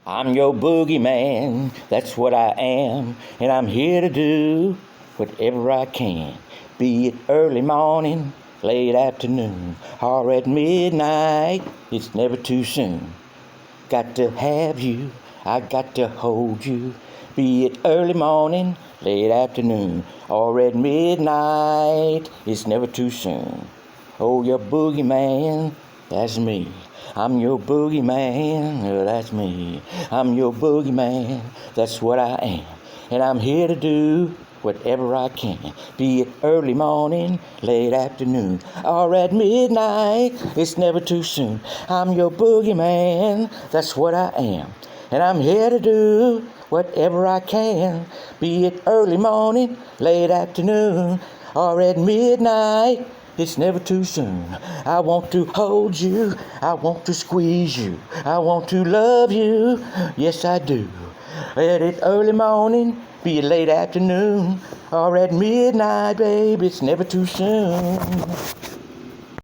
I'm your boogeyman, that's what I am, and I'm here to do whatever I can. Be it early morning, late afternoon, or at midnight, it's never too soon. Got to have you, I got to hold you. Be it early morning, late afternoon, or at midnight, it's never too soon. Oh, your boogeyman, that's me. I'm your boogeyman, that's me. I'm your boogeyman, that's what I am. And I'm here to do whatever I can. Be it early morning, late afternoon, or at midnight, it's never too soon. I'm your boogeyman, that's what I am. And I'm here to do whatever I can. Be it early morning, late afternoon, or at midnight, it's never too soon. I want to hold you, I want to squeeze you, I want to love you, yes I do. At it early morning, be it late afternoon, or at midnight, babe, it's never too soon.